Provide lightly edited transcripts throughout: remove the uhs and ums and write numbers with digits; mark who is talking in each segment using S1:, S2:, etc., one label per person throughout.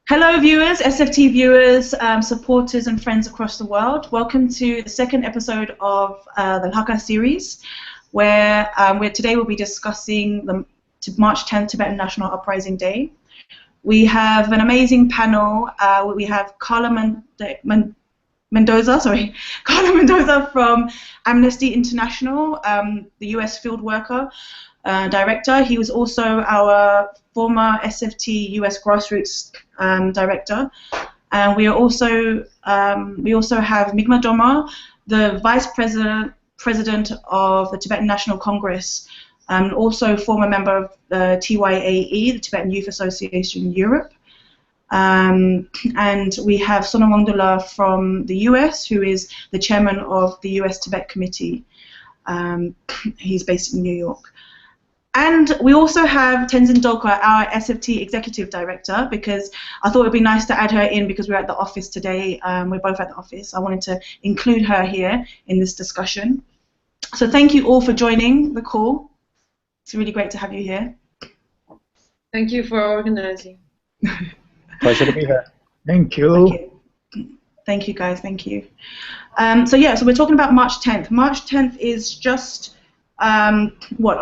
S1: Hello viewers, SFT viewers, supporters and friends across the world. Welcome to the second episode of the Lhakar Series, where today we'll be discussing the March 10th Tibetan National Uprising Day. We have an amazing panel. We have Kalaya'an Mendoza from Amnesty International, the US field worker. Director. He was also our former SFT US Grassroots Director. And we also have Migmar Dolma, the Vice President of the Tibetan National Congress, also former member of the TYAE, the Tibetan Youth Association in Europe. And we have Sonam Wangdue from the US, who is the chairman of the US Tibet Committee. He's based in New York. And we also have Tenzin Dolka, our SFT Executive Director, because I thought it would be nice to add her in because we're at the office today. We're both at the office. I wanted to include her here in this discussion. So thank you all for joining the call. It's really great to have you here.
S2: Thank you for organizing.
S3: Pleasure to be here. Thank you.
S1: Thank you, guys. Thank you. So we're talking about March 10th. March 10th is just a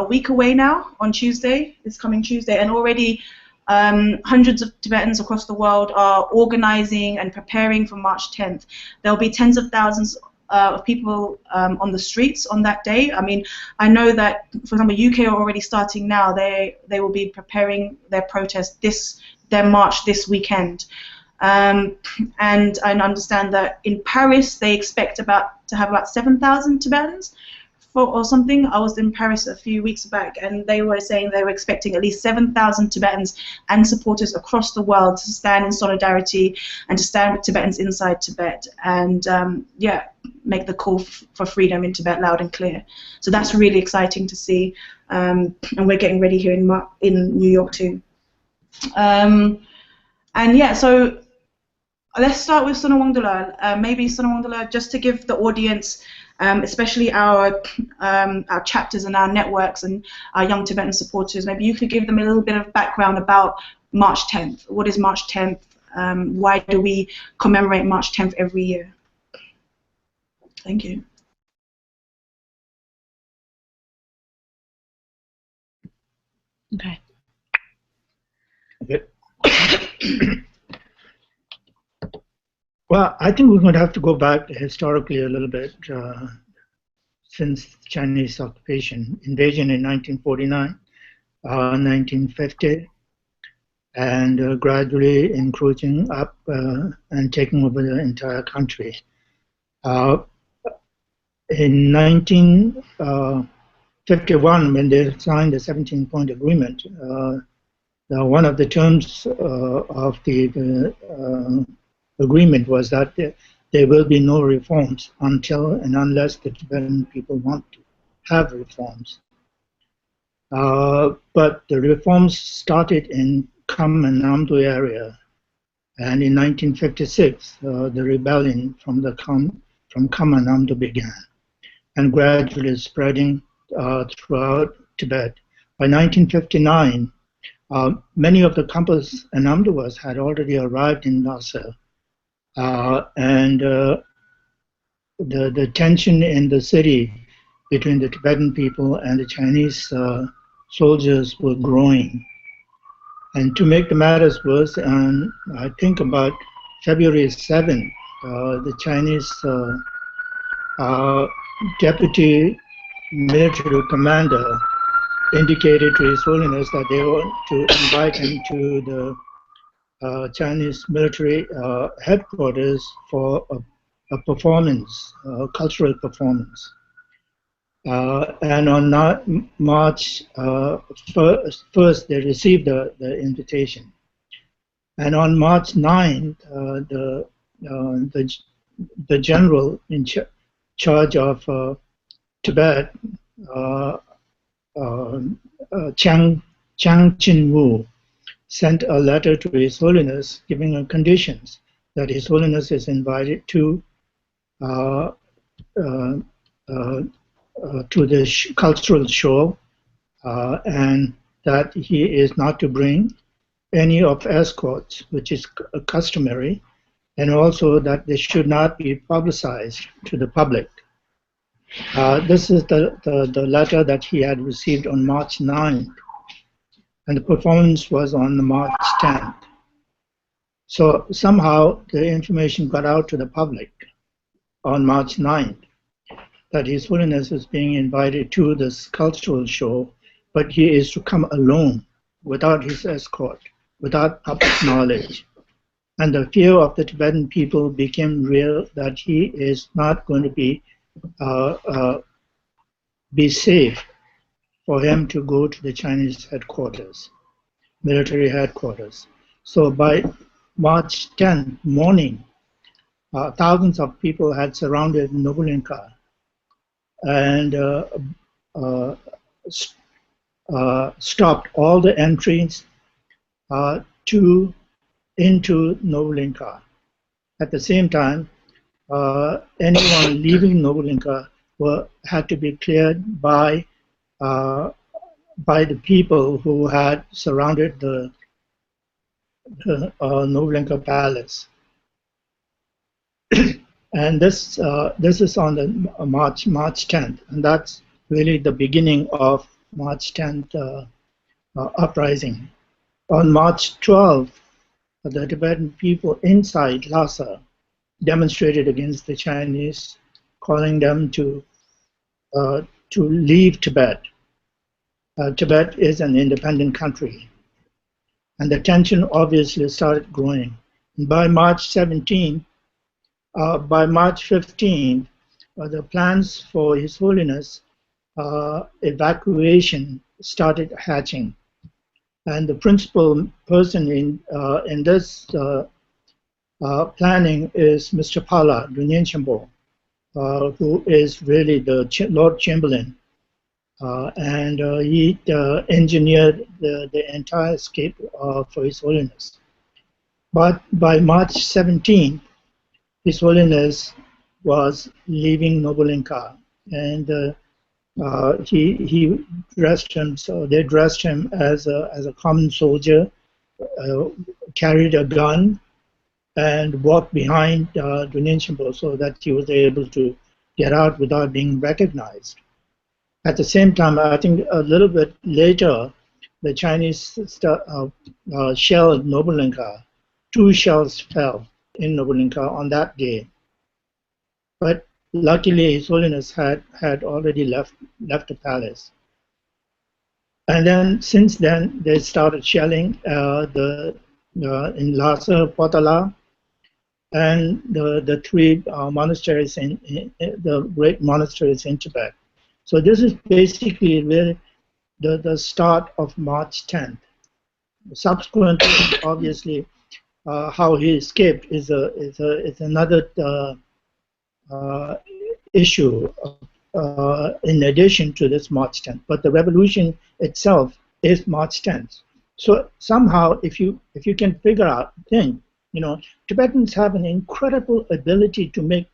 S1: week away now, on Tuesday, this coming Tuesday, and already hundreds of Tibetans across the world are organizing and preparing for March 10th. There'll be tens of thousands of people on the streets on that day. I mean, I know that, for example, UK are already starting now. They will be preparing their protest, their march this weekend. And I understand that in Paris they expect to have about 7,000 Tibetans or something. I was in Paris a few weeks back, and they were saying they were expecting at least 7,000 Tibetans and supporters across the world to stand in solidarity and to stand with Tibetans inside Tibet and make the call for freedom in Tibet loud and clear. So that's really exciting to see, and we're getting ready here in New York too. So let's start with Sonam Wangdue. Maybe Sonam Wangdue, just to give the audience, especially our chapters and our networks and our young Tibetan supporters, maybe you could give them a little bit of background about March 10th. What is March 10th? Why do we commemorate March 10th every year? Thank you. Okay.
S3: Well, I think we're going to have to go back historically a little bit since Chinese occupation, invasion in 1949, 1950, and gradually encroaching up and taking over the entire country. In 1951, when they signed the 17-point agreement, one of the terms of the agreement was that there will be no reforms until and unless the Tibetan people want to have reforms. But the reforms started in Kham and Namdo area, and in 1956 the rebellion from Kham and Namdo began, and gradually spreading throughout Tibet. By 1959, many of the Khampas and Namdoas had already arrived in Lhasa. And the tension in the city between the Tibetan people and the Chinese soldiers were growing. And to make the matters worse, I think about February 7th, the Chinese deputy military commander indicated to His Holiness that they want to invite him to the Chinese military headquarters for a performance, cultural performance. And on March 1st, they received the invitation. And on March 9th, the general in charge of Tibet, Chiang Chin-Wu, sent a letter to His Holiness giving conditions that His Holiness is invited to the cultural show, and that he is not to bring any of escorts, which is customary, and also that they should not be publicized to the public. This is the letter that he had received on March 9th, and the performance was on March 10th. So somehow the information got out to the public on March 9th that His Holiness is being invited to this cultural show, but he is to come alone, without his escort, without public knowledge. And the fear of the Tibetan people became real, that he is not going to be safe for him to go to the Chinese headquarters, military headquarters. So by March 10th morning, thousands of people had surrounded Nobulinka and stopped all the entries into Nobulinka. At the same time, anyone leaving Nobulinka had to be cleared by the people who had surrounded the Nobulinka Palace. And this is on the March 10th, and that's really the beginning of March 10th uprising. On March 12th, the Tibetan people inside Lhasa demonstrated against the Chinese, calling them to leave Tibet. Tibet is an independent country, and the tension obviously started growing. And by March 17th, by March 15th, the plans for His Holiness evacuation started hatching. And the principal person in this planning is Mr. Pala Dunyenchembo, who is really the Lord Chamberlain. And he engineered the entire escape for His Holiness. But by March 17th, His Holiness was leaving Nobulinka, and he dressed him. So they dressed him as a common soldier, carried a gun, and walked behind Dunyenchembo so that he was able to get out without being recognized. At the same time, I think a little bit later, the Chinese shelled Nobulinka. 2 shells fell in Nobulinka on that day. But luckily, His Holiness had already left the palace. And then, since then, they started shelling in Lhasa, Potala, and the 3 monasteries the great monasteries in Tibet. So this is basically really the start of March 10th. Subsequently, obviously, how he escaped is another issue in addition to this March 10th. But the revolution itself is March 10th. So somehow, if you can figure out, Tibetans have an incredible ability to make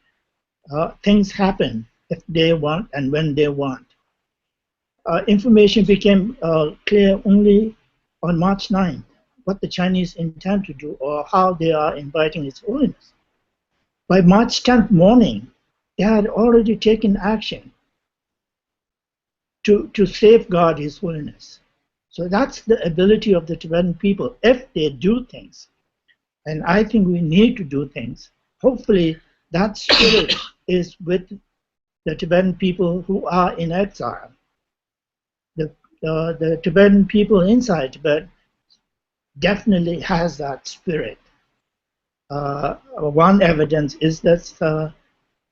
S3: things happen if they want and when they want. Information became clear only on March 9th. What the Chinese intend to do or how they are inviting His Holiness. By March 10th morning, they had already taken action to safeguard His Holiness. So that's the ability of the Tibetan people if they do things. And I think we need to do things. Hopefully that spirit is with the Tibetan people who are in exile. The Tibetan people inside Tibet definitely has that spirit. One evidence is that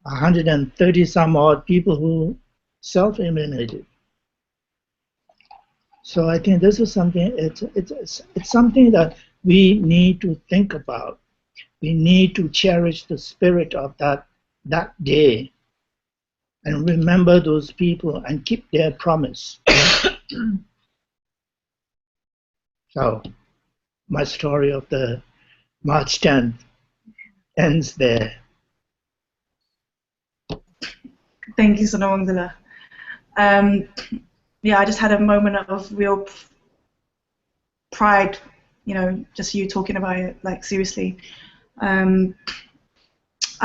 S3: 130 some odd people who self-eliminated. So I think this is something. It's something that we need to think about. We need to cherish the spirit of that day, and remember those people and keep their promise. So my story of the March 10th ends there.
S1: Thank you, Sonam Wangdue. Yeah, I just had a moment of real pride you know, just you talking about it, like, seriously. I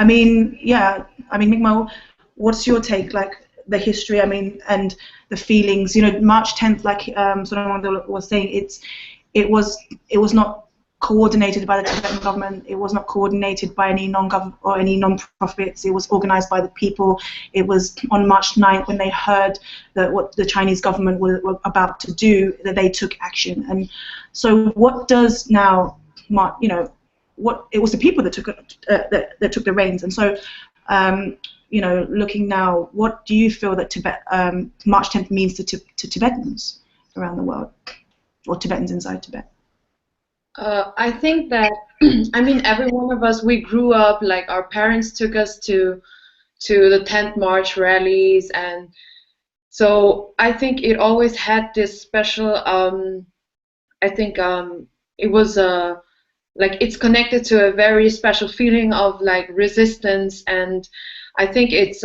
S1: mean, yeah, I mean, Migmar, what's your take, like, the history, I mean, and the feelings, you know, March 10th, like Sonam Wangdue was saying, it was not coordinated by the Tibetan government, it was not coordinated by any non-government or any non-profits, it was organized by the people. It was on March 9th when they heard that what the Chinese government were about to do, that they took action. And so what does now, you know, what, it was the people that took that took the reins. And so you know, looking now, what do you feel that March 10th means to Tibetans around the world, or Tibetans inside Tibet?
S2: I think that, I mean, every one of us, we grew up, like, our parents took us to the 10th March rallies, and so I think it always had this special, I think it was like, it's connected to a very special feeling of, like, resistance. And I think it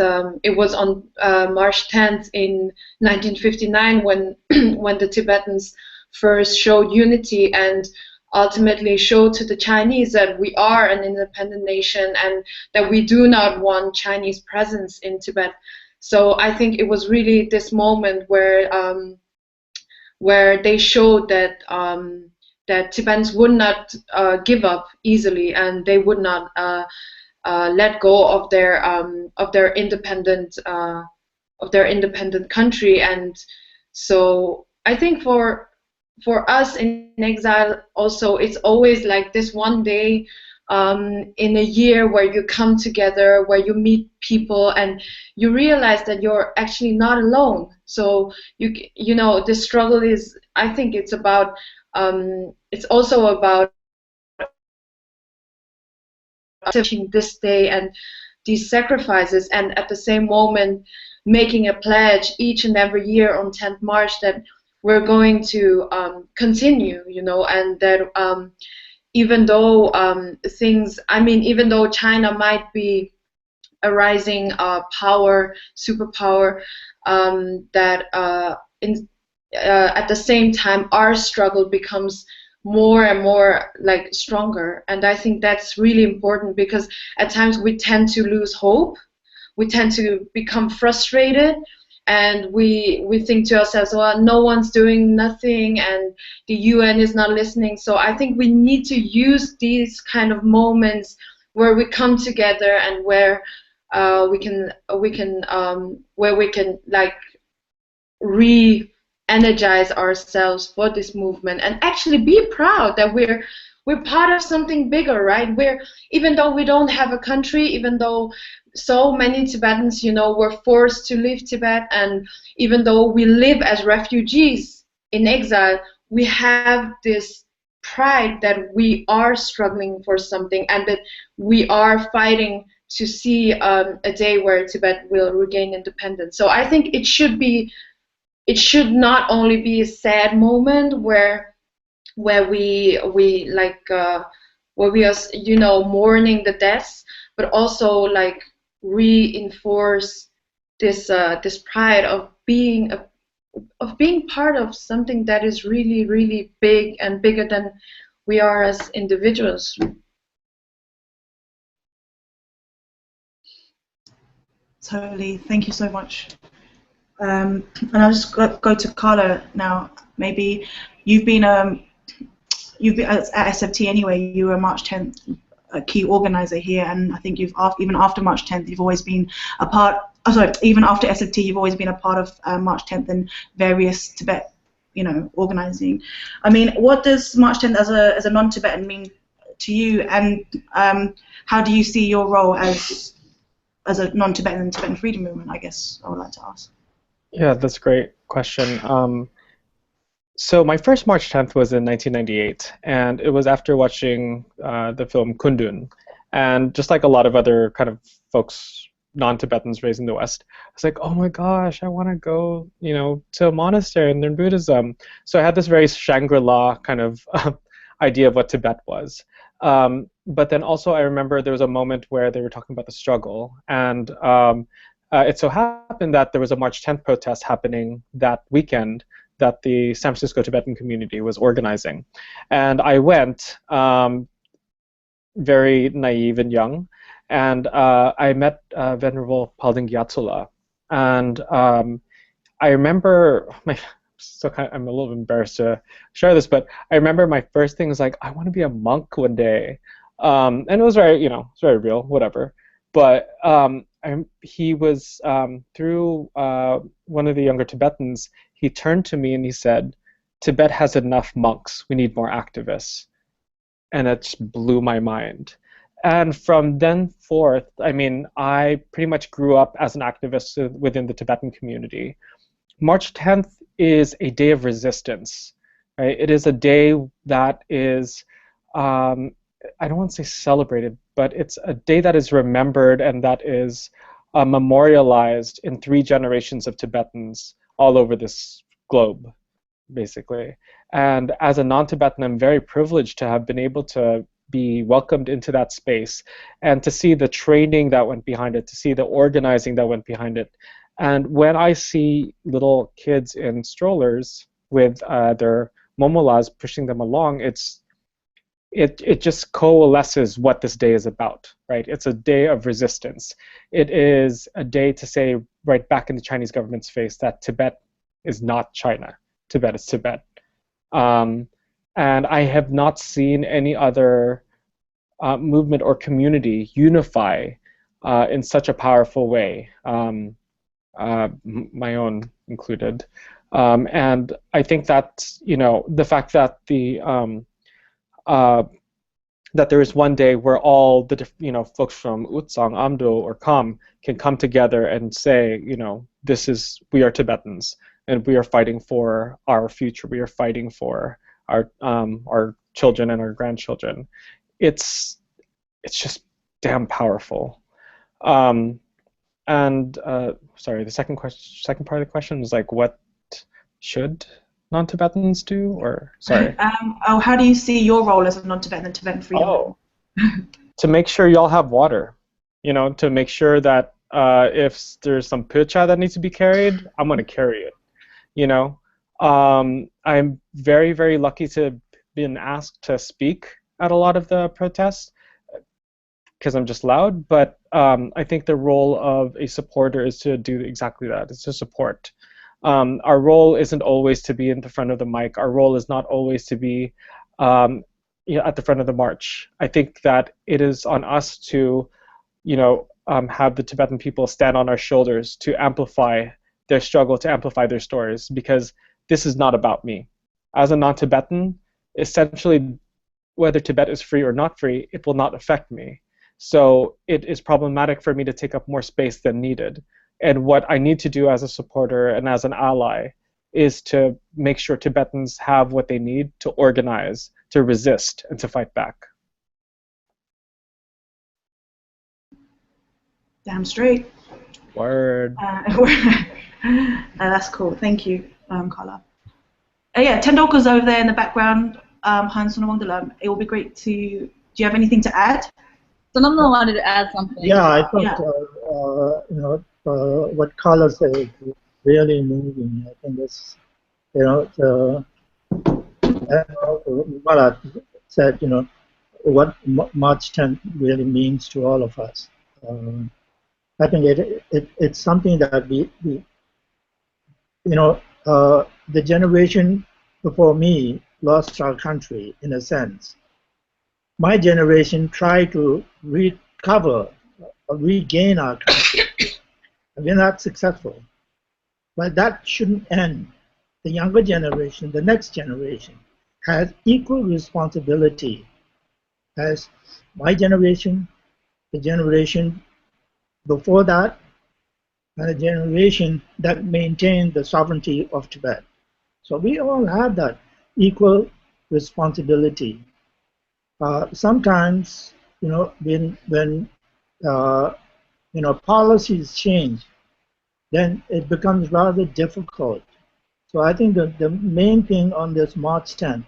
S2: was on March 10th in 1959 when when the Tibetans first showed unity and ultimately showed to the Chinese that we are an independent nation and that we do not want Chinese presence in Tibet. So I think it was really this moment where they showed that that Tibetans would not give up easily, and they would not let go of their independent country. And so I think for us in exile also, it's always like this one day in a year where you come together, where you meet people and you realize that you're actually not alone. So you know, the struggle is, I think it's about it's also about this day and these sacrifices, and at the same moment making a pledge each and every year on 10th March that we're going to continue, you know, and that even though things, I mean, even though China might be a rising superpower, that at the same time our struggle becomes more and more, like, stronger. And I think that's really important, because at times we tend to lose hope, we tend to become frustrated, and we think to ourselves, well, no one's doing nothing and the UN is not listening. So I think we need to use these kind of moments where we come together and where we can like re-energize ourselves for this movement and actually be proud that we're part of something bigger, right? Even though we don't have a country, even though so many Tibetans, you know, were forced to leave Tibet, and even though we live as refugees in exile, we have this pride that we are struggling for something and that we are fighting to see a day where Tibet will regain independence. So I think it should not only be a sad moment where we are, you know, mourning the deaths, but also, like, reinforce this this pride of being part of something that is really, really big and bigger than we are as individuals.
S1: Totally. Thank you so much. And I'll just go to Carla now. Maybe you've been at SFT anyway. You were March 10th a key organizer here, and I think you've even after March 10th you've always been a part. Oh, sorry, even after SFT you've always been a part of March 10th and various Tibet, you know, organizing. I mean, what does March 10th as a non-Tibetan mean to you, and how do you see your role as a non-Tibetan in Tibetan freedom movement? I guess I would like to ask.
S4: Yeah, that's a great question. So my first March 10th was in 1998, and it was after watching the film Kundun. And just like a lot of other kind of folks, non-Tibetans raised in the West, I was like, oh my gosh, I want to go, you know, to a monastery and learn Buddhism. So I had this very Shangri-La kind of idea of what Tibet was. But then also I remember there was a moment where they were talking about the struggle, and it so happened that there was a March 10th protest happening that weekend that the San Francisco Tibetan community was organizing. And I went very naive and young, and I met Venerable Palding Gyatsula. And I remember, I'm a little embarrassed to share this, but I remember my first thing was like, I want to be a monk one day. And it was very, it's very real, whatever. But he was, through one of the younger Tibetans, he turned to me and he said, Tibet has enough monks, we need more activists. And it just blew my mind. And from then forth, I mean, I pretty much grew up as an activist within the Tibetan community. March 10th is a day of resistance, right? It is a day that is, I don't want to say celebrated, but it's a day that is remembered and that is memorialized in 3 generations of Tibetans all over this globe, basically. And as a non-Tibetan, I'm very privileged to have been able to be welcomed into that space and to see the training that went behind it, to see the organizing that went behind it. And when I see little kids in strollers with their momolas pushing them along, it just coalesces what this day is about, right? It's a day of resistance. It is a day to say right back in the Chinese government's face that Tibet is not China. Tibet is Tibet. And I have not seen any other movement or community unify in such a powerful way, my own included. And I think that, the fact that that there is one day where all the folks from Utsang, Amdo, or Kham can come together and say, we are Tibetans and we are fighting for our future. We are fighting for our children and our grandchildren. It's just damn powerful. Sorry, the second part of the question was like, what should non-Tibetans do? Or sorry.
S1: How do you see your role as a non-Tibetan and Tibetan freedom?
S4: Oh, to make sure y'all have water. To make sure that if there's some pucha that needs to be carried, I'm going to carry it. I'm very, very lucky to have been asked to speak at a lot of the protests because I'm just loud, but I think the role of a supporter is to do exactly that, is to support. Our role isn't always to be in the front of the mic. Our role is not always to be at the front of the march. I think that it is on us to have the Tibetan people stand on our shoulders to amplify their struggle, to amplify their stories, because this is not about me. As a non-Tibetan, essentially, whether Tibet is free or not free, it will not affect me. So it is problematic for me to take up more space than needed. And what I need to do as a supporter and as an ally is to make sure Tibetans have what they need to organize, to resist, and to fight back.
S1: Damn straight.
S4: Word.
S1: That's cool. Thank you, Carla. Yeah, Tendoka's over there in the background. Sonam Wangdue. It will be great to. Do you have anything to add?
S5: Sonam wanted to add something.
S3: Yeah, I thought what Carla said is really moving. I think it's what I said. What March 10th really means to all of us. I think it's something that we the generation before me lost our country in a sense. My generation tried to recover or regain our country, and we're not successful. But that shouldn't end. The younger generation, the next generation, has equal responsibility as my generation, the generation before that, and the generation that maintained the sovereignty of Tibet. So we all have that equal responsibility. Sometimes, when policies change, then it becomes rather difficult. So I think the main thing on this March 10th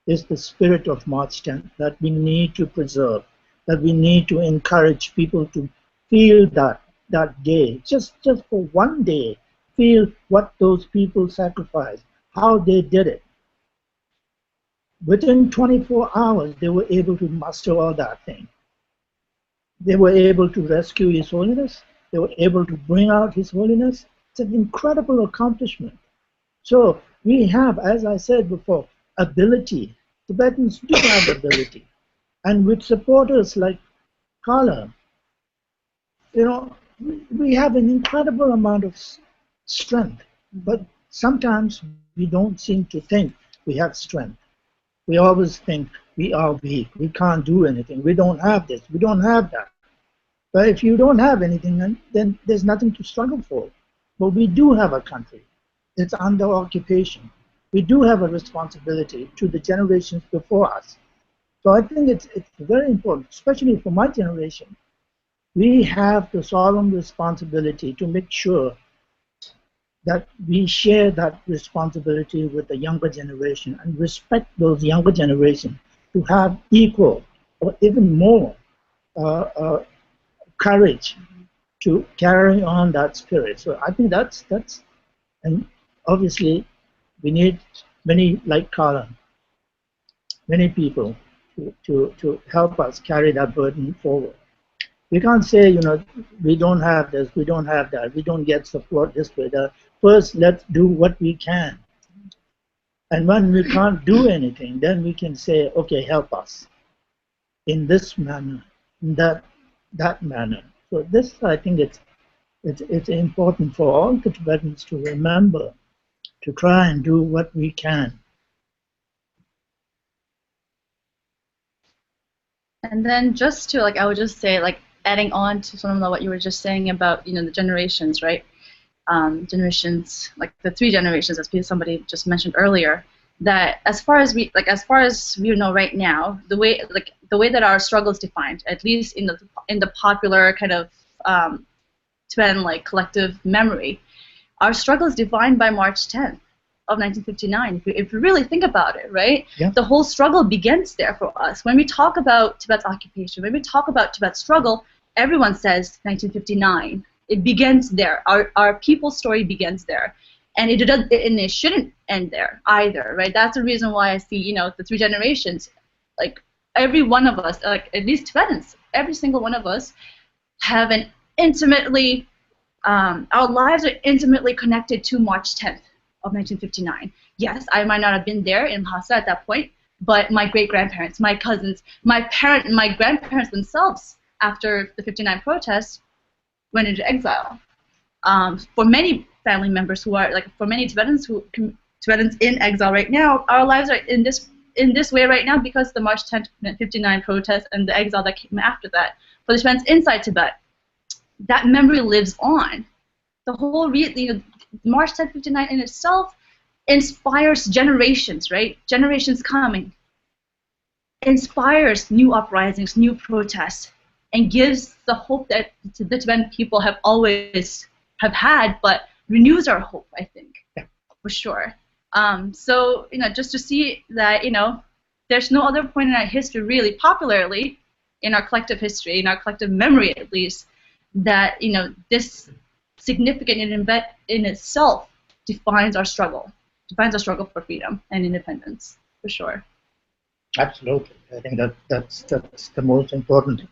S3: is the spirit of March 10th that we need to preserve, that we need to encourage people to feel that day, just for one day, feel what those people sacrificed, how they did it. Within 24 hours, they were able to muster all that thing. They were able to rescue His Holiness. They were able to bring out His Holiness. It's an incredible accomplishment. So we have, as I said before, ability. Tibetans do have ability. And with supporters like Kala, you know, we have an incredible amount of strength. But sometimes we don't seem to think we have strength. We always think we are weak. We can't do anything. We don't have this. We don't have that. But if you don't have anything, then there's nothing to struggle for. But we do have a country. It's under occupation. We do have a responsibility to the generations before us. So I think it's very important, especially for my generation. We have the solemn responsibility to make sure that we share that responsibility with the younger generation and respect those younger generations to have equal or even more courage to carry on that spirit. So I think that's and obviously we need many like Kala, many people to help us carry that burden forward. We can't say, you know, we don't have this, we don't have that, we don't get support this way. First, let's do what we can. And when we can't do anything, then we can say, okay, help us in this manner, in that manner. So this, I think it's important for all the Tibetans to remember, to try and do what we can.
S5: And then just to, like, I would just say, like, adding on to some of what you were just saying about, you know, the generations, right? Generations, like the 3 generations, as somebody just mentioned earlier, that as far as we know right now, the way that our struggle is defined, at least in the popular kind of Tibetan like collective memory, our struggle is defined by March 10th of 1959. If you really think about it, right?
S3: Yeah.
S5: The whole struggle begins there for us. When we talk about Tibet's occupation, when we talk about Tibet's struggle, everyone says 1959. It begins there. Our people's story begins there, and it shouldn't end there either, right? That's the reason why I see, you know, the 3 generations, like every one of us, like at least Tibetans, every single one of us have an intimately, our lives are intimately connected to March 10th of 1959. Yes, I might not have been there in Lhasa at that point, but my great-grandparents, my cousins, my grandparents themselves, after the 59 protests, went into exile. For many family members who are, like, for many Tibetans in exile right now, our lives are in this way right now because the March 10th 59 protests and the exile that came after that. For the Tibetans inside Tibet, that memory lives on. The whole March 10th 59 in itself inspires generations, right? Generations coming. Inspires new uprisings, new protests, and gives the hope that the Tibetan people have always had, but renews our hope, I think, for sure. So, you know, just to see that, you know, there's no other point in our history, really, popularly, in our collective history, in our collective memory at least, that, you know, this significant in itself defines our struggle for freedom and independence, for sure.
S3: Absolutely. I think that's the most important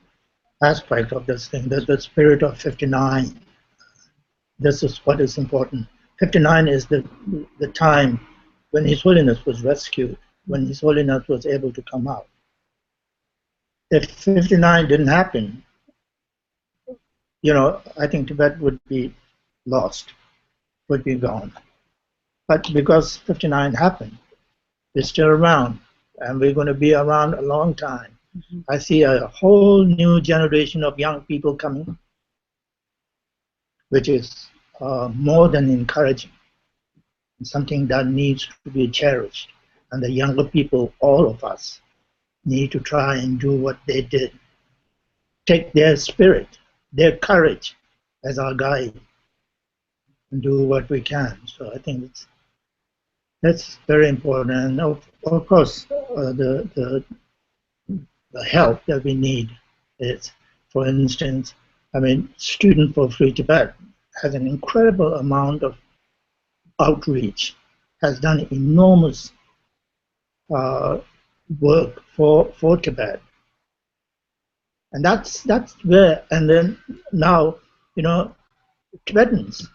S3: aspect of this thing. The spirit of 59. This is what is important. 59 is the time when His Holiness was rescued, when His Holiness was able to come out. If 59 didn't happen, you know, I think Tibet would be lost, would be gone. But because 59 happened, we're still around, and we're going to be around a long time. Mm-hmm. I see a whole new generation of young people coming, which is more than encouraging, something that needs to be cherished. And the younger people, all of us, need to try and do what they did. Take their spirit, their courage as our guide, and do what we can. So I think that's very important. And of course, the help that we need is, for instance, I mean, Student for Free Tibet has an incredible amount of outreach, has done enormous work for Tibet. And that's where, and then now, you know, Tibetans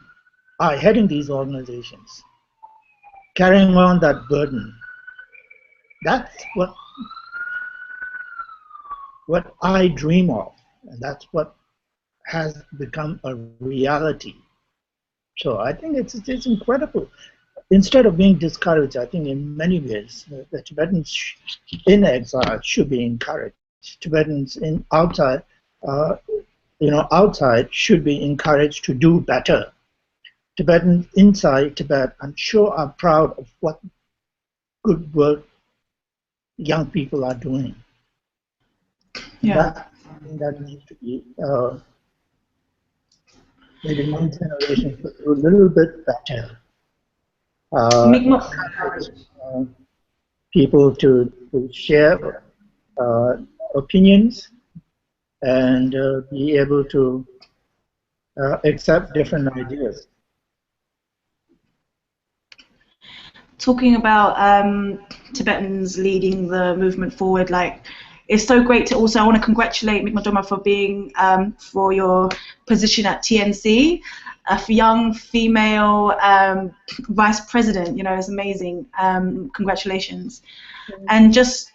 S3: are heading these organizations, carrying on that burden. That's what I dream of, and that's what has become a reality. So I think it's incredible. Instead of being discouraged, I think in many ways the Tibetans in exile should be encouraged. Tibetans in outside, outside should be encouraged to do better. Tibetans inside Tibet, I'm sure, are proud of what good work young people are doing.
S1: Yeah.
S3: That's something that needs to be maybe one generation could do a little bit better. People to share opinions and be able to accept different ideas.
S1: Talking about Tibetans leading the movement forward, like, it's so great to also, I want to congratulate Migmar Dolma for being, for your position at TNC, for young female vice president, you know, it's amazing. Congratulations. And just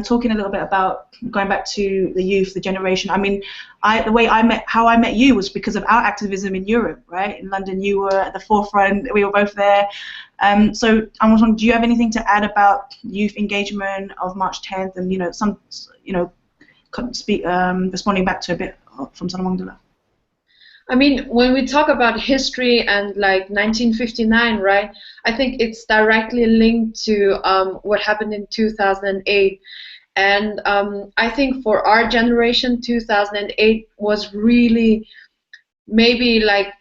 S1: talking a little bit about going back to the youth, the generation. I mean, how I met you was because of our activism in Europe, right? In London, you were at the forefront. We were both there. So I was wondering, do you have anything to add about youth engagement of March 10th, and responding back to a bit from Sonam Wangdue?
S2: I mean, when we talk about history and like 1959, right? I think it's directly linked to what happened in 2008. And I think for our generation, 2008 was really maybe like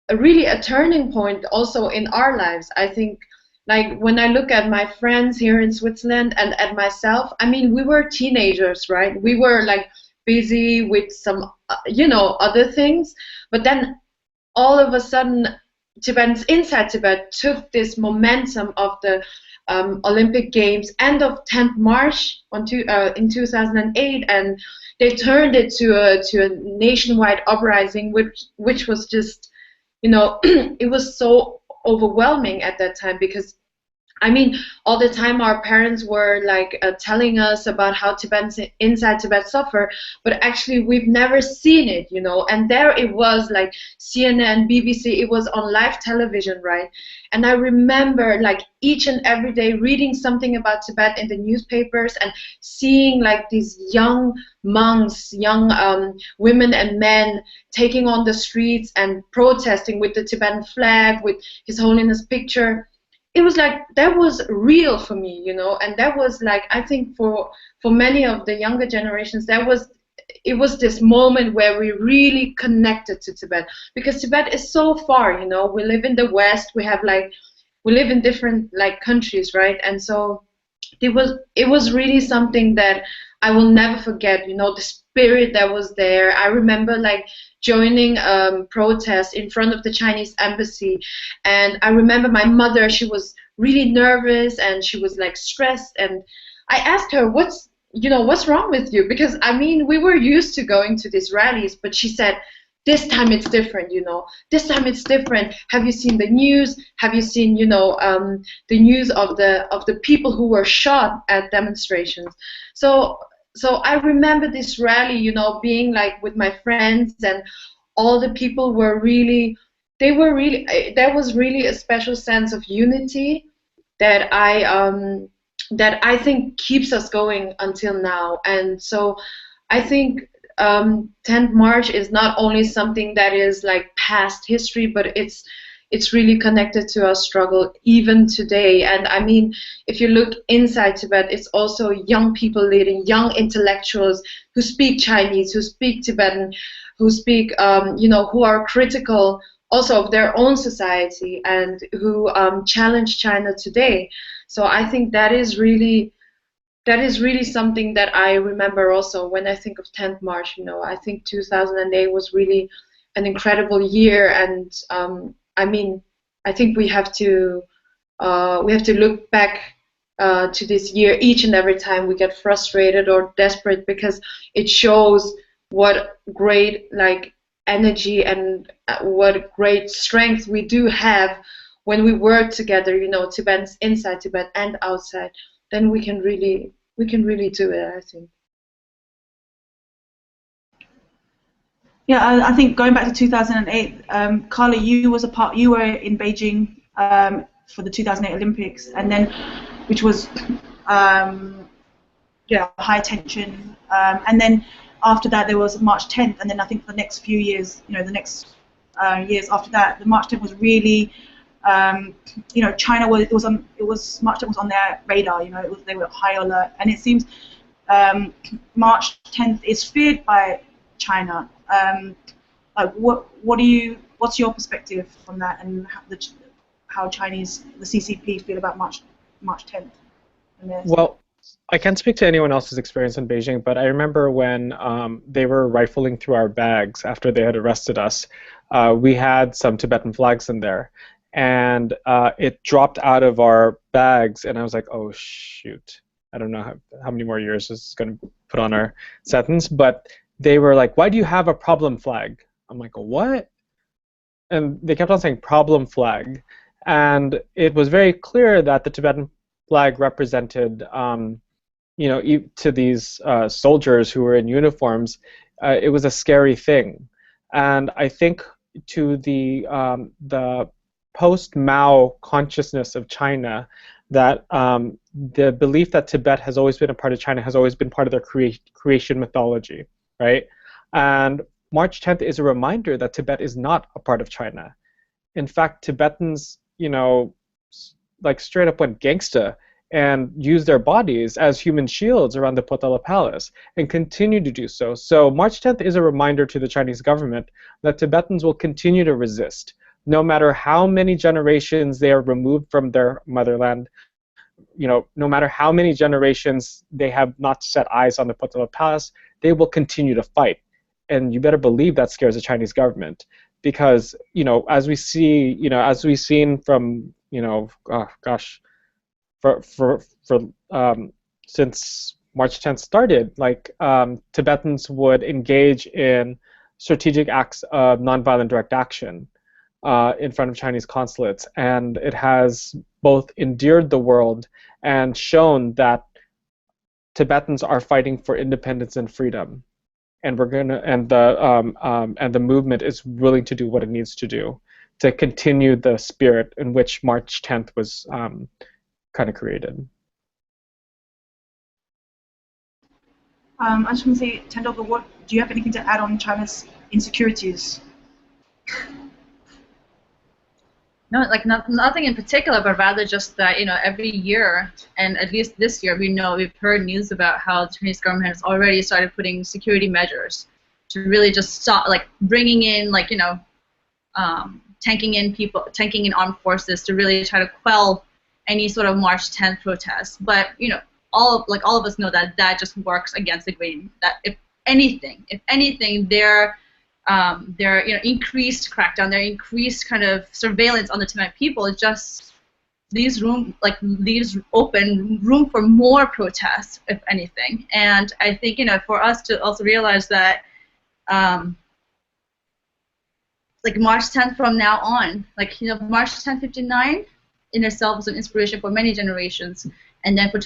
S2: a turning point also in our lives. I think, like, when I look at my friends here in Switzerland and at myself, I mean, we were teenagers, right? We were like busy with some, other things. But then all of a sudden, Tibetans inside Tibet took this momentum of the Olympic Games, end of 10th March in 2008, and they turned it to a nationwide uprising, which was just, it was so overwhelming at that time, because I mean, all the time our parents were like telling us about how Tibetans inside Tibet suffer, but actually we've never seen it, and there it was, like CNN, BBC, it was on live television, right? And I remember like each and every day reading something about Tibet in the newspapers and seeing like these young monks, young women and men taking on the streets and protesting with the Tibetan flag, with His Holiness picture. It was like, that was real for me, and that was like, I think for many of the younger generations, it was this moment where we really connected to Tibet, because Tibet is so far, we live in the West, we live in different like countries, right? And so it was really something that I will never forget, the spirit that was there. I remember like joining protest in front of the Chinese embassy, and I remember my mother, she was really nervous and she was like stressed, and I asked her, what's wrong with you? Because I mean, we were used to going to these rallies, but she said, this time it's different, this time it's different. Have you seen the news? Have you seen, the news of the people who were shot at demonstrations? So I remember this rally, being like with my friends, and all the people were really, there was really a special sense of unity that I think keeps us going until now. And so I think 10th March is not only something that is like past history, but it's really connected to our struggle even today. And I mean, if you look inside Tibet, it's also young people leading, young intellectuals who speak Chinese, who speak Tibetan, who speak, who are critical also of their own society, and who challenge China today. So I think that is really something that I remember also when I think of 10th March. I think 2008 was really an incredible year, and I mean, I think we have to we have to look back to this year each and every time we get frustrated or desperate, because it shows what great energy and what great strength we do have when we work together, Tibetans inside Tibet and outside. Then we can really do it, I think.
S1: Yeah, I think going back to 2008, Carla, you were in Beijing for the 2008 Olympics, and then which was high tension, and then after that there was March 10th, and then I think for the next few years, years after that, the March 10th was really, China March 10th was on their radar. They were high alert, and it seems March 10th is feared by China. What's your perspective on that, and how the CCP feel about March 10th?
S4: Well, I can't speak to anyone else's experience in Beijing, but I remember when they were rifling through our bags after they had arrested us, we had some Tibetan flags in there, and it dropped out of our bags, and I was like, oh shoot, I don't know how many more years this is going to put on our sentence, but they were like, why do you have a problem flag? I'm like, what? And they kept on saying problem flag, and it was very clear that the Tibetan flag represented, to these soldiers who were in uniforms, it was a scary thing. And I think to the post-Mao consciousness of China, that the belief that Tibet has always been a part of China has always been part of their creation mythology, right? And March 10th is a reminder that Tibet is not a part of China. In fact, Tibetans, straight up went gangsta and used their bodies as human shields around the Potala Palace and continue to do so. So March 10th is a reminder to the Chinese government that Tibetans will continue to resist, no matter how many generations they are removed from their motherland, no matter how many generations they have not set eyes on the Potala Palace, they will continue to fight. And you better believe that scares the Chinese government, because as we see, as we've seen from since March 10th started, Tibetans would engage in strategic acts of nonviolent direct action in front of Chinese consulates, and it has both endeared the world and shown that Tibetans are fighting for independence and freedom, and the movement is willing to do what it needs to do to continue the spirit in which March 10th was kind of created.
S1: I just want to say, Tendoka, do you have anything to add on China's insecurities?
S5: No, nothing in particular, but rather just that every year, and at least this year, we've heard news about how the Chinese government has already started putting security measures to really just stop, bringing in, tanking in armed forces to really try to quell any sort of March 10th protests. But all of us know that just works against the grain. That if anything, their increased crackdown, their increased kind of surveillance on the Tibetan people, it just leaves open room for more protests, if anything. And I think for us to also realize that March 10th from now on, March 10th 59 in itself was an inspiration for many generations, and then for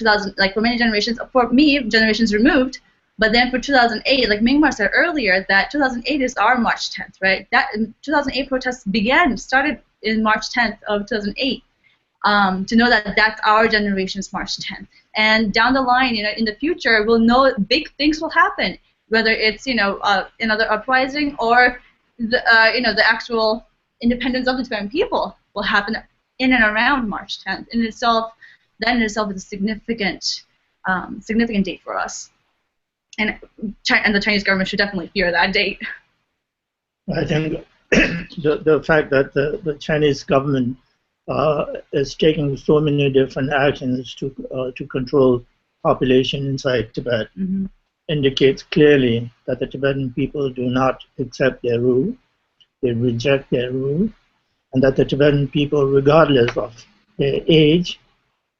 S5: many generations, for me, generations removed. But then for 2008, like Migmar said earlier, that 2008 is our March 10th, right? That 2008 protests started in March 10th of 2008. To know that that's our generation's March 10th, and down the line, in the future, we'll know big things will happen, whether it's another uprising or the actual independence of the Tibetan people will happen in and around March 10th. That in itself is a significant date for us. And the Chinese government should definitely fear that date.
S3: I think the fact that the Chinese government is taking so many different actions to control population inside Tibet indicates clearly that the Tibetan people do not accept their rule, they reject their rule, and that the Tibetan people, regardless of their age,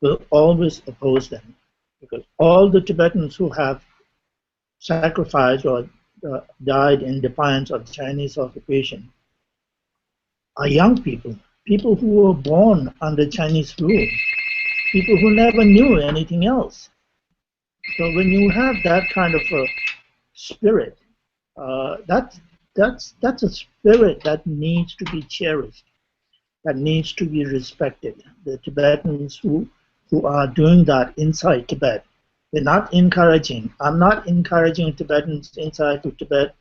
S3: will always oppose them, because all the Tibetans who have sacrificed or died in defiance of Chinese occupation are young people, people who were born under Chinese rule, people who never knew anything else. So when you have that kind of a spirit, that's a spirit that needs to be cherished, that needs to be respected. The Tibetans who are doing that inside Tibet, they're not encouraging. I'm not encouraging Tibetans inside to Tibet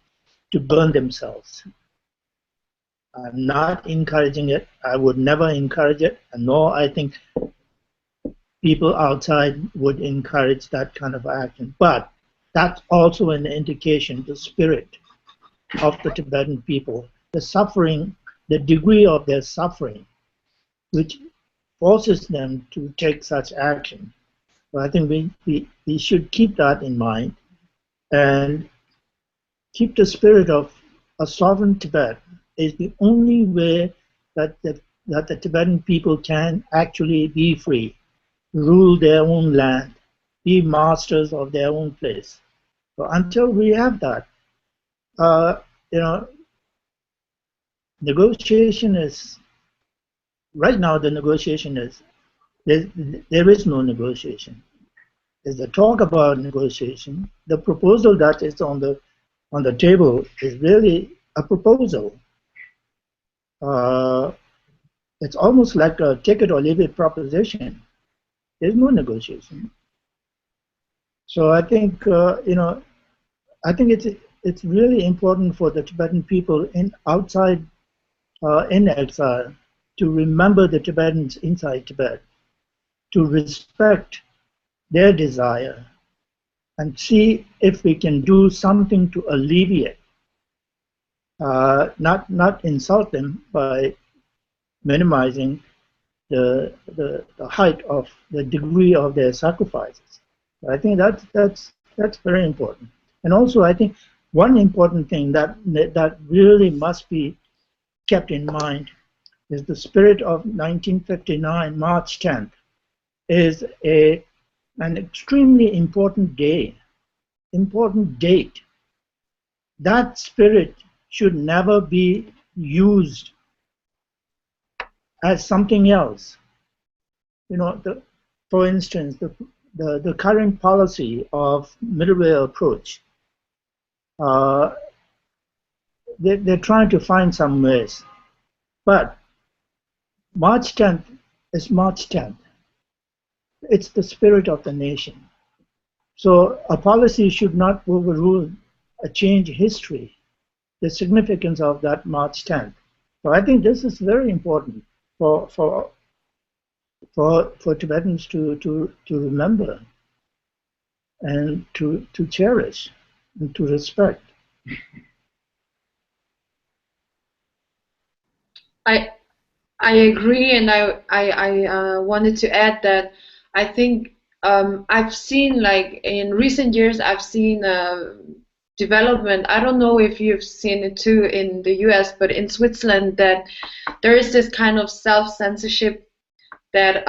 S3: to burn themselves. I'm not encouraging it. I would never encourage it, and nor I think people outside would encourage that kind of action. But that's also an indication, the spirit of the Tibetan people, the suffering, the degree of their suffering, which forces them to take such action. So I think we should keep that in mind and keep the spirit of a sovereign Tibet is the only way that the Tibetan people can actually be free, rule their own land, be masters of their own place. So until we have that, negotiation is, right now the negotiation is, there is no negotiation. There's a talk about negotiation. The proposal that is on the table is really a proposal. It's almost like a take it or leave it proposition. There's no negotiation. So I think I think it's really important for the Tibetan people outside in exile to remember the Tibetans inside Tibet, to respect their desire, and see if we can do something to alleviate, not insult them by minimizing the height of the degree of their sacrifices. I think that's very important. And also, I think one important thing that really must be kept in mind is the spirit of 1959, March 10th, is an extremely important day, important date. That spirit should never be used as something else. For instance, the current policy of middle way approach, they're trying to find some ways, but March 10th is March 10th. It's the spirit of the nation. So a policy should not overrule a change history, the significance of that March 10th. So I think this is very important for Tibetans to remember and to cherish and to respect.
S2: I agree, and I wanted to add that I think I've seen, like in recent years, I've seen development. I don't know if you've seen it too in the US, but in Switzerland, that there is this kind of self-censorship that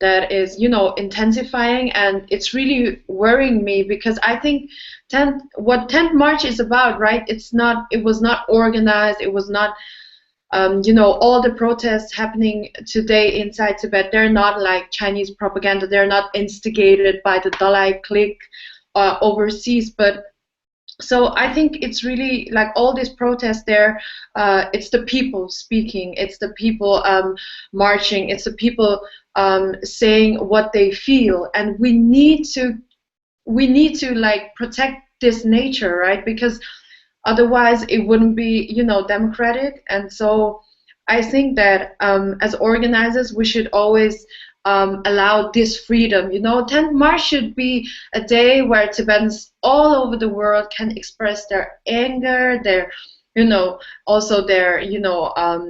S2: that is, intensifying, and it's really worrying me, because I think what 10th March is about, right? It was not organized. It was not. All the protests happening today inside Tibet, they're not like Chinese propaganda. They're not instigated by the Dalai clique overseas. But so I think it's really like all these protests there, it's the people speaking. It's the people marching. It's the people saying what they feel. And we need to like protect this nature, right? Because otherwise, it wouldn't be, democratic. And so I think that as organizers, we should always allow this freedom. 10th March should be a day where Tibetans all over the world can express their anger, their, also their,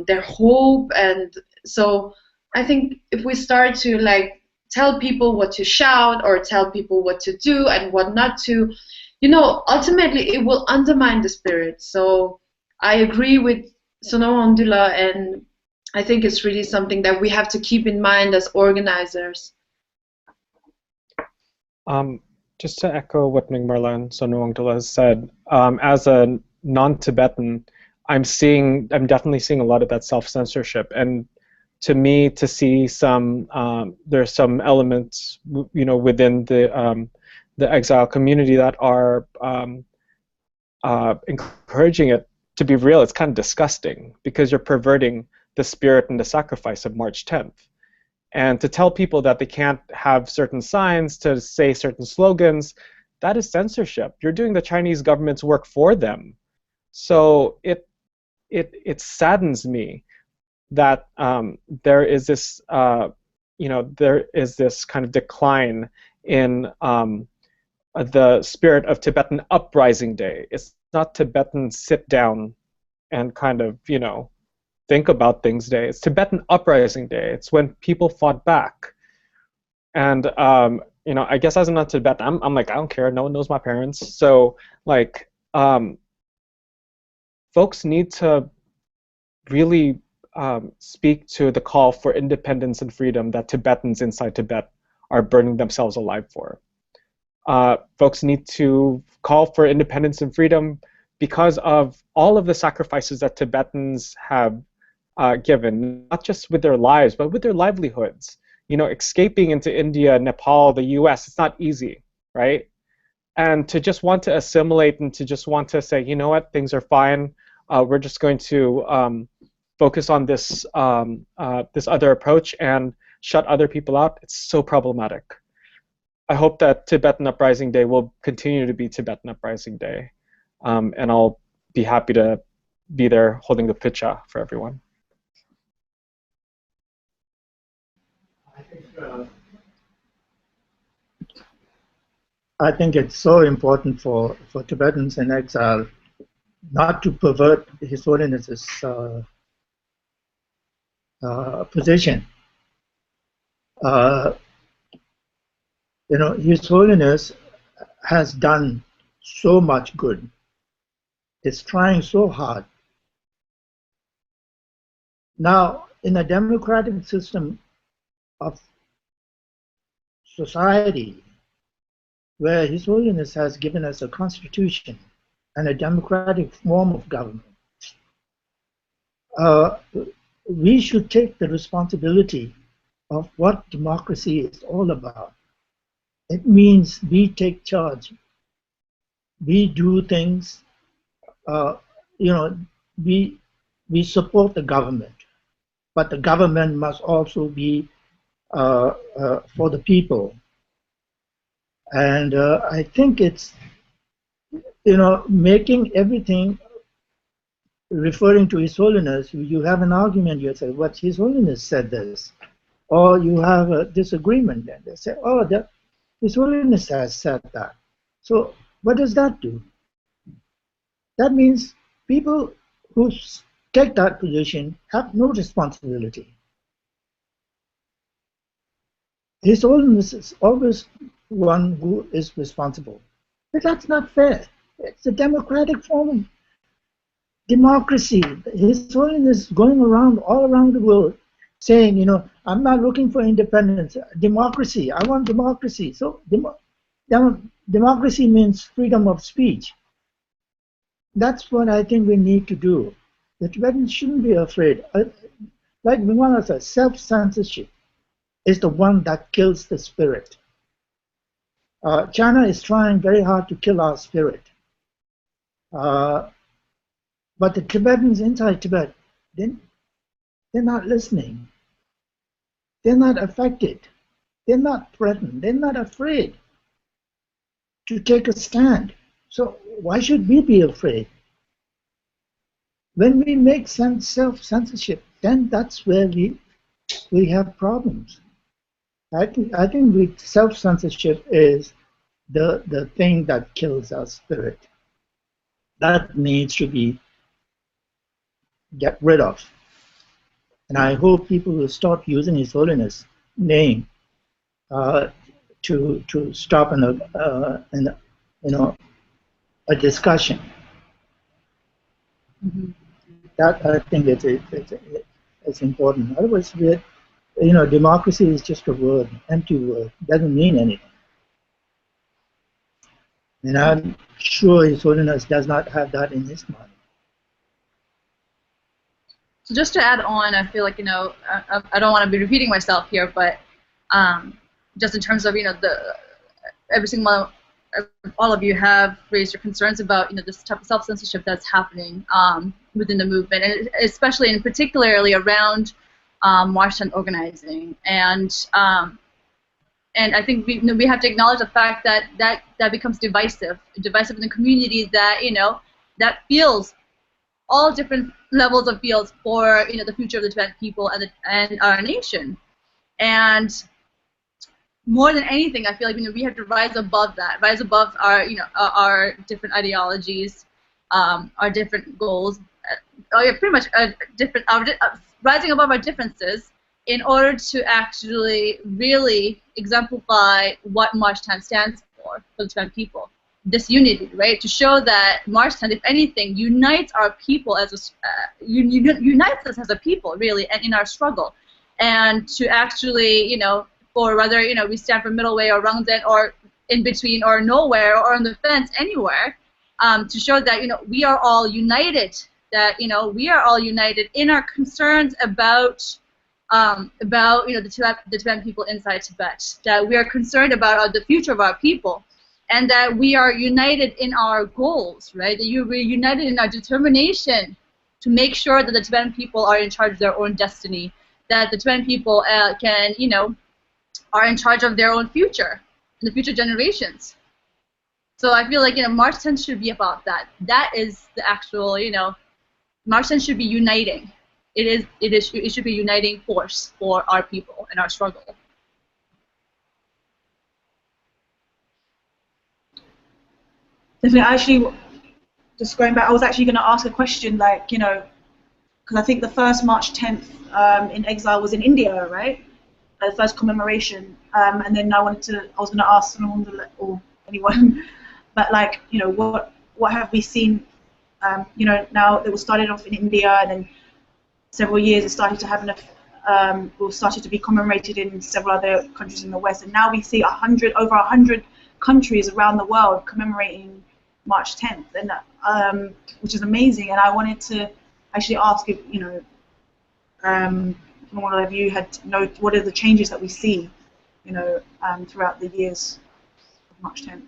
S2: their hope. And so I think if we start to like tell people what to shout or tell people what to do and what not to, ultimately it will undermine the spirit. So I agree with Sonam Wangdue, and I think it's really something that we have to keep in mind as organizers.
S4: Just to echo what Migmar and Sonam Wangdue has said, as a non-Tibetan, I'm definitely seeing a lot of that self-censorship, and to me, to see there's some elements, within the exile community that are encouraging it to be real. It's kind of disgusting because you're perverting the spirit and the sacrifice of March 10th. And to tell people that they can't have certain signs, to say certain slogans, that is censorship. You're doing the Chinese government's work for them. So it saddens me that there is this kind of decline in the spirit of Tibetan Uprising Day. It's not Tibetan sit down and kind of think about things day. It's Tibetan Uprising Day. It's when people fought back. And I guess as a non-Tibetan, I'm like, I don't care. No one knows my parents. So like, folks need to really speak to the call for independence and freedom that Tibetans inside Tibet are burning themselves alive for. Folks need to call for independence and freedom because of all of the sacrifices that Tibetans have given, not just with their lives, but with their livelihoods. Escaping into India, Nepal, the US, it's not easy, right? And to just want to assimilate and to just want to say, you know what, things are fine, we're just going to focus on this, this other approach and shut other people out, it's so problematic. I hope that Tibetan Uprising Day will continue to be Tibetan Uprising Day. And I'll be happy to be there holding the pitcha for everyone.
S3: I think it's so important for Tibetans in exile not to pervert His Holiness's position. His Holiness has done so much good. Is trying so hard. Now, in a democratic system of society, where His Holiness has given us a constitution and a democratic form of government, we should take the responsibility of what democracy is all about. It means we take charge. We do things, we support the government, but the government must also be for the people. And I think it's, making everything referring to His Holiness, you have an argument, you say, what His Holiness said this, or you have a disagreement, and they say, oh, His Holiness has said that. So what does that do? That means people who take that position have no responsibility. His Holiness is always one who is responsible. But that's not fair. It's a democratic form of democracy. His Holiness is going around all around the world saying, I'm not looking for independence. Democracy. I want democracy. So democracy means freedom of speech. That's what I think we need to do. The Tibetans shouldn't be afraid. Like Migmar said, self-censorship is the one that kills the spirit. China is trying very hard to kill our spirit. But the Tibetans inside Tibet, they're not listening. They're not affected. They're not threatened. They're not afraid to take a stand. So why should we be afraid? When we make self-censorship, then that's where we have problems. I think self-censorship is the thing that kills our spirit. That needs to be get rid of. And I hope people will stop using His Holiness' name to stop a discussion. Mm-hmm. That I think is important. Otherwise, democracy is just a word, empty word, doesn't mean anything. And I'm sure His Holiness does not have that in his mind.
S5: So just to add on, I feel like, I don't want to be repeating myself here, but just in terms of, every single one, all of you have raised your concerns about, this type of self-censorship that's happening within the movement, and especially and particularly around March 10th organizing. And I think we have to acknowledge the fact that becomes divisive in the community that, that feels all different levels of feels for the future of the Tibetan people and our nation. And more than anything, I feel like we have to rise above that, rise above our our different ideologies, our different goals, pretty much rising above our differences in order to actually really exemplify what March 10th stands for the Tibetan people. This unity, right? To show that March 10th, if anything, unites our people as unites us as a people, really, and in our struggle, and to actually, for whether we stand for middle way or Rangzen or in between or nowhere or on the fence anywhere, to show that we are all united. That we are all united in our concerns about the Tibetan people inside Tibet. That we are concerned about the future of our people. And that we are united in our goals, right? That we're united in our determination to make sure that the Tibetan people are in charge of their own destiny, that the Tibetan people are in charge of their own future, and the future generations. So I feel like March 10th should be about that. That is the actual March 10th should be uniting. It should be a uniting force for our people and our struggle.
S1: Definitely. Actually, just going back, I was actually going to ask a question, like, because I think the first March 10th in exile was in India, right? The first commemoration. And then I was going to ask Sonam Wangdue or anyone, but like, what have we seen? Now it was started off in India, and then several years it started to have started to be commemorated in several other countries in the West, and now we see over 100 countries around the world commemorating March 10th, and which is amazing. And I wanted to actually ask if one of you what are the changes that we see, throughout the years of March 10th.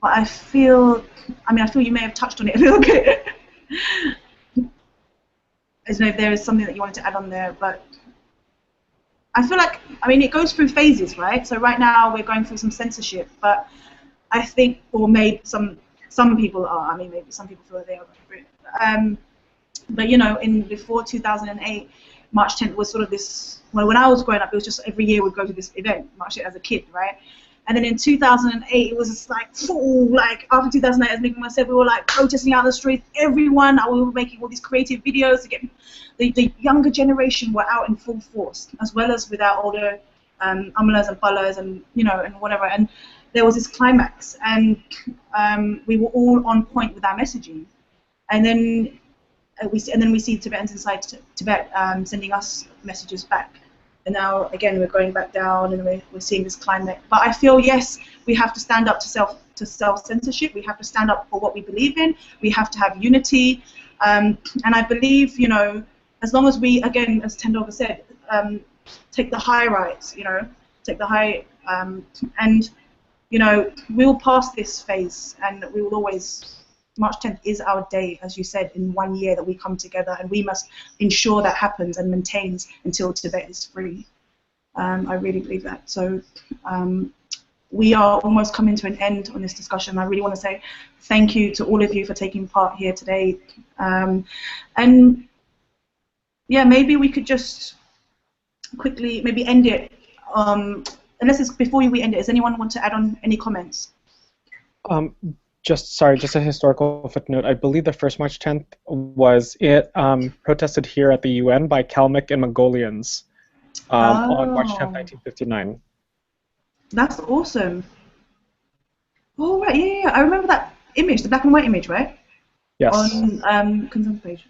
S1: But I feel you may have touched on it a little bit. I don't know if there is something that you wanted to add on there, but I feel like, it goes through phases, right? So right now we're going through some censorship, but I think, or maybe some people are. Maybe some people feel that they are going through it. But before 2008, March 10th was sort of this. Well, when I was growing up, it was just every year we'd go to this event, March 10th as a kid, right? And then in 2008, it was just like full. Like after 2008, as Migmar said, we were like protesting out the streets. Everyone, we were making all these creative videos to get the younger generation were out in full force, as well as with our older amalas and palas and and whatever. And there was this climax, and we were all on point with our messaging. And then we see Tibetans inside Tibet sending us messages back. And now again we're going back down, and we're seeing this climax. But I feel, yes, we have to stand up to self-censorship. We have to stand up for what we believe in. We have to have unity. And I believe, as long as we, again, as Tendover said, take the high rights, take the high, and we'll pass this phase, and we will always. March 10th is our day, as you said, in 1 year that we come together, and we must ensure that happens and maintains until Tibet is free. I really believe that. So we are almost coming to an end on this discussion. I really want to say thank you to all of you for taking part here today. And yeah, maybe we could just quickly maybe end it. Before we end it, does anyone want to add on any comments?
S4: Just a historical footnote. I believe the first March 10th was protested here at the UN by Kalmyk and Mongolians on March 10th, 1959.
S1: That's awesome. Oh, right, yeah. I remember that image, the black and white image, right?
S4: Yes.
S1: On Kunsang's page.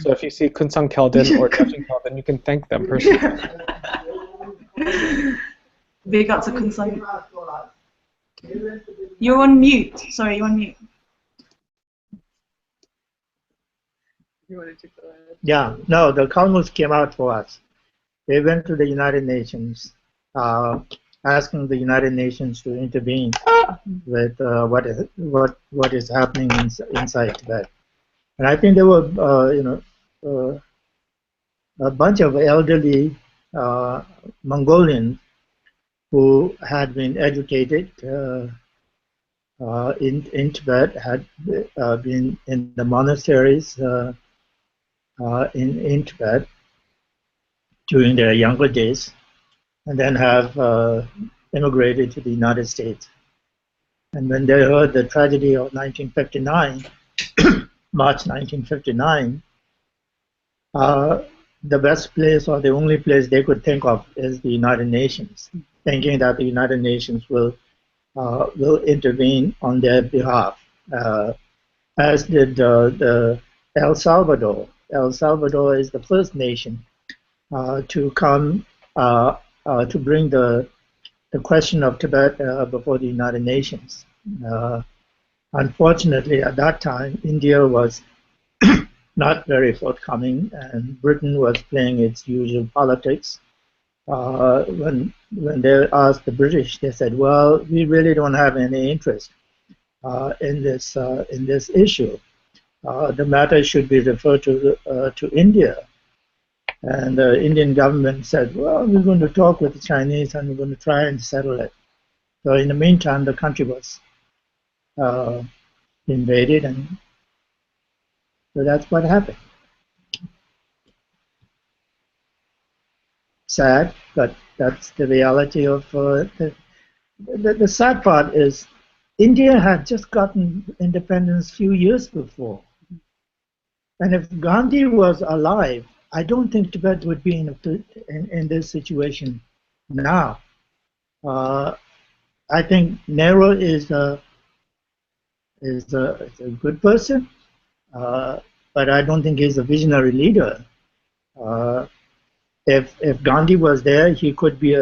S4: So if you see Kunsang Keldon or Dacheng Keldon, you can thank them personally.
S1: Big up to Kunsang. You're on mute. Sorry, you're on mute.
S5: You wanted to go ahead.
S3: Yeah, no, the Kalmus came out for us. They went to the United Nations, asking the United Nations to intervene with what is happening inside Tibet. And I think there were, a bunch of elderly Mongolians who had been educated in Tibet, had been in the monasteries in Tibet during their younger days, and then have immigrated to the United States. And when they heard the tragedy of 1959, March 1959, the best place or the only place they could think of is the United Nations, thinking that the United Nations will intervene on their behalf, as did the El Salvador. El Salvador is the first nation to come to bring the question of Tibet before the United Nations. Unfortunately, at that time, India was not very forthcoming, and Britain was playing its usual politics. When they asked the British, they said, "Well, we really don't have any interest in this issue. The matter should be referred to India." And the Indian government said, "Well, we're going to talk with the Chinese and we're going to try and settle it." So in the meantime, the country was invaded, and so that's what happened. Sad, but that's the reality of the sad part is India had just gotten independence a few years before. And if Gandhi was alive, I don't think Tibet would be in this situation now. I think Nehru is a good person, but I don't think he's a visionary leader. If Gandhi was there, he could be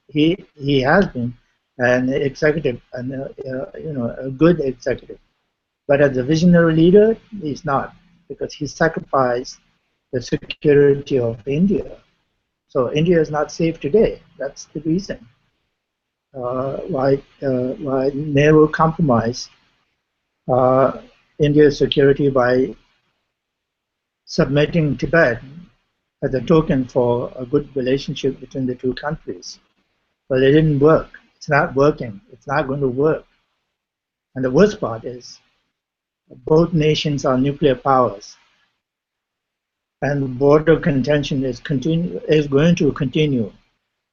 S3: he has been an executive, and a good executive. But as a visionary leader, he's not, because he sacrificed the security of India. So India is not safe today. That's the reason why Nehru compromised India's security by submitting Tibet as a token for a good relationship between the two countries. But it didn't work. It's not working. It's not going to work. And the worst part is both nations are nuclear powers. And border contention is going to continue.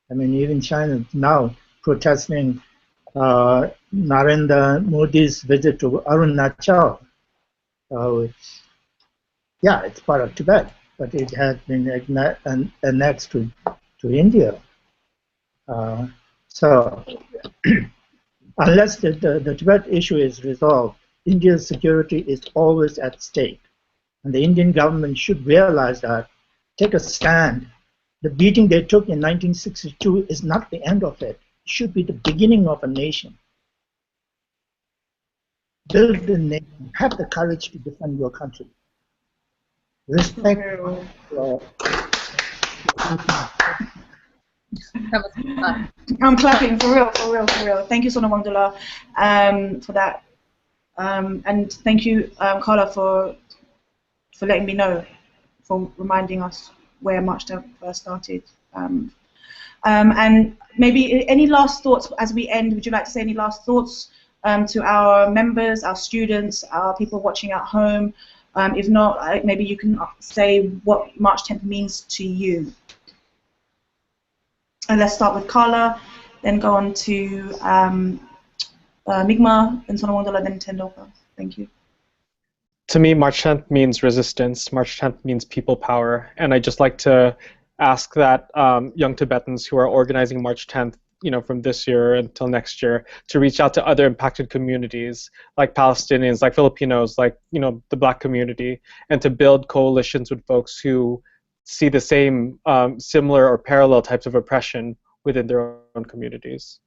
S3: I mean, even China is now protesting Narendra Modi's visit to Arunachal. Yeah, it's part of Tibet, but it has been annexed to India. So unless the Tibet issue is resolved, India's security is always at stake. And the Indian government should realize that, take a stand. The beating they took in 1962 is not the end of it. It should be the beginning of a nation. Build the nation. Have the courage to defend your country. Respect.
S1: I'm clapping, for real, for real, for real. Thank you, Sonam Wangdue, for that. And thank you, Carla, for letting me know, for reminding us where March 10th first started. And maybe any last thoughts as we end? Would you like to say any last thoughts to our members, our students, our people watching at home? If not, maybe you can say what March 10th means to you. And let's start with Carla, then go on to Migmar, then Sonam Wangdue, then Tendoka. Thank you.
S4: To me, March 10th means resistance. March 10th means people power. And I'd just like to ask that young Tibetans who are organizing March 10th from this year until next year to reach out to other impacted communities like Palestinians, like Filipinos, like the Black community, and to build coalitions with folks who see the same similar or parallel types of oppression within their own communities.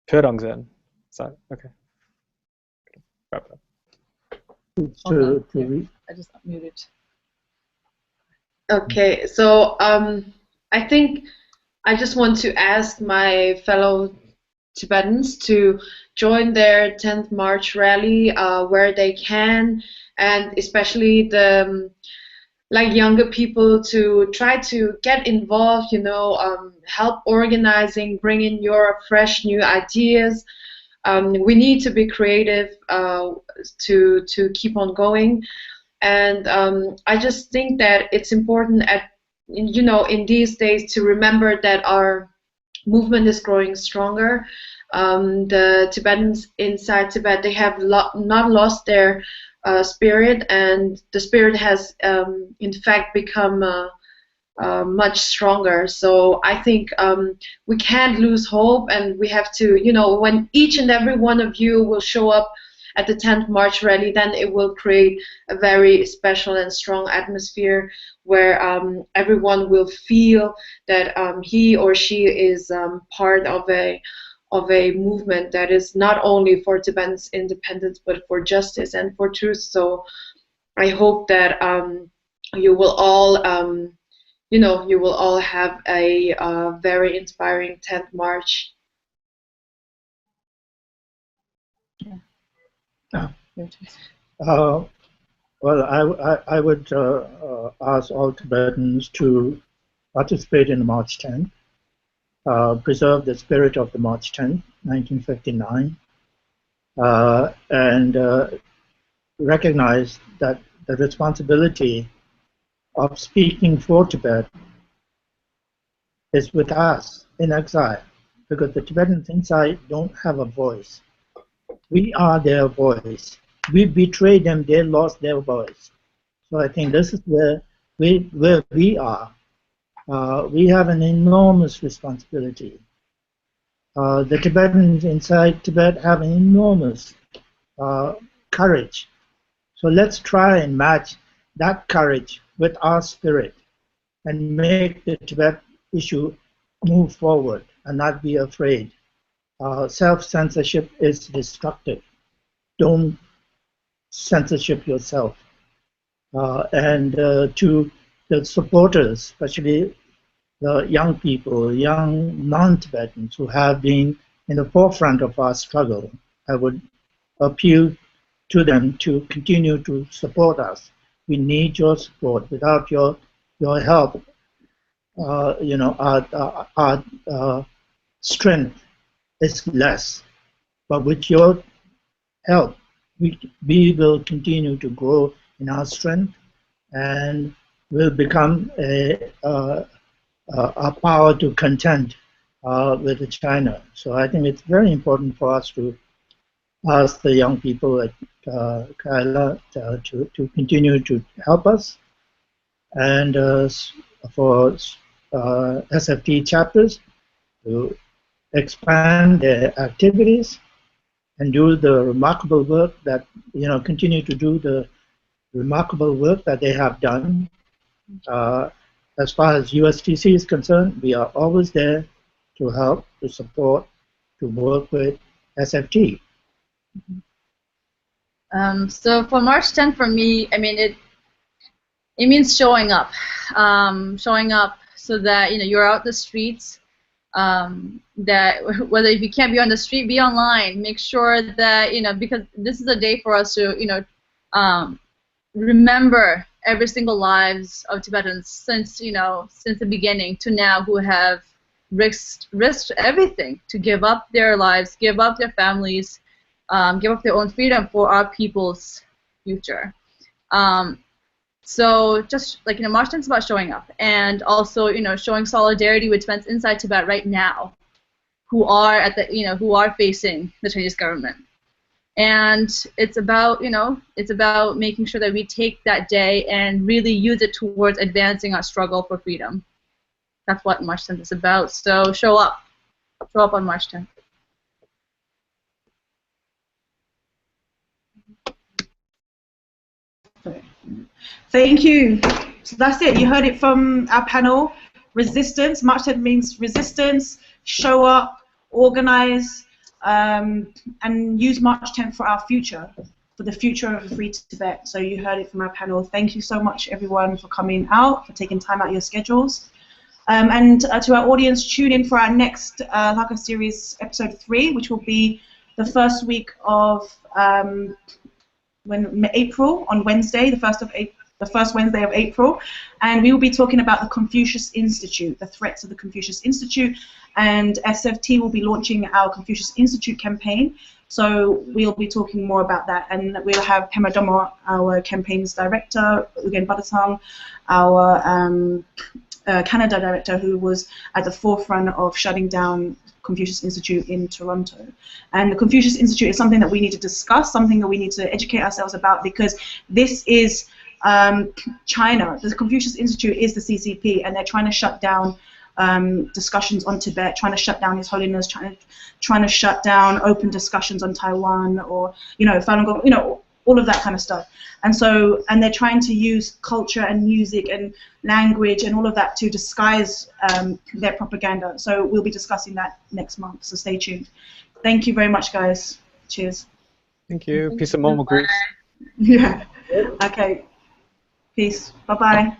S4: Pyeongsen. Is that okay? Wrap it up.
S5: I just muted.
S2: Okay, so I think I just want to ask my fellow Tibetans to join their 10th March rally where they can, and especially the younger people to try to get involved, help organizing, bring in your fresh new ideas. We need to be creative to keep on going. And I just think that it's important in these days to remember that our movement is growing stronger. The Tibetans inside Tibet, they have not lost their spirit, and the spirit has in fact become much stronger. So I think we can't lose hope, and we have to, when each and every one of you will show up at the 10th March rally, then it will create a very special and strong atmosphere where everyone will feel that he or she is part of a movement that is not only for Tibetans' independence but for justice and for truth. So I hope that you will all have a very inspiring 10th March.
S3: Well, I would ask all Tibetans to participate in March 10th, preserve the spirit of the March 10th, 1959, and recognize that the responsibility of speaking for Tibet is with us in exile, because the Tibetans inside don't have a voice. We are their voice. We betrayed them, they lost their voice. So I think this is where we are. We have an enormous responsibility. The Tibetans inside Tibet have an enormous courage. So let's try and match that courage with our spirit and make the Tibet issue move forward and not be afraid. Self-censorship is destructive. Don't censorship yourself. And to the supporters, especially the young people, young non-Tibetans who have been in the forefront of our struggle, I would appeal to them to continue to support us. We need your support. Without your help, our strength is less. But with your help, we will continue to grow in our strength and will become a power to contend with China. So I think it's very important for us to ask the young people at Kalaya'an to continue to help us, and for SFT chapters to expand their activities and do the remarkable work that, continue to do the remarkable work that they have done. As far as USTC is concerned, we are always there to help, to support, to work with SFT.
S5: So for March 10th, for me, I mean, it means showing up. Showing up so that, you're out the streets. That whether if you can't be on the street, be online. Make sure that, because this is a day for us to, remember every single lives of Tibetans since the beginning to now, who have risked everything to give up their lives, give up their families, give up their own freedom for our people's future. So just like, March 10th is about showing up, and also, showing solidarity with Tibetans inside Tibet right now, who are at the, who are facing the Chinese government. And it's about, it's about making sure that we take that day and really use it towards advancing our struggle for freedom. That's what March 10th is about. So show up. Show up on March 10th.
S1: Thank you. So that's it. You heard it from our panel. Resistance. March 10th means resistance. Show up, organize, and use March 10th for our future, for the future of a free Tibet. So you heard it from our panel. Thank you so much, everyone, for coming out, for taking time out of your schedules. And to our audience, tune in for our next Lhakar Series episode 3, which will be the first week of April, on Wednesday, the first Wednesday of April, and we will be talking about the Confucius Institute, the threats of the Confucius Institute, and SFT will be launching our Confucius Institute campaign. So we'll be talking more about that, and we'll have Migmar Dolma, our campaigns director, Ugen Badatang, our Canada director, who was at the forefront of shutting down Confucius Institute in Toronto. And the Confucius Institute is something that we need to discuss, something that we need to educate ourselves about, because this is China. The Confucius Institute is the CCP, and they're trying to shut down discussions on Tibet, trying to shut down His Holiness, trying to shut down open discussions on Taiwan, or Falun Gong, all of that kind of stuff. And so, and they're trying to use culture and music and language and all of that to disguise their propaganda. So we'll be discussing that next month, so stay tuned. Thank you very much, guys. Cheers.
S4: Thank you. Peace and Momo Greece.
S1: Yeah. Okay. Peace. Bye-bye.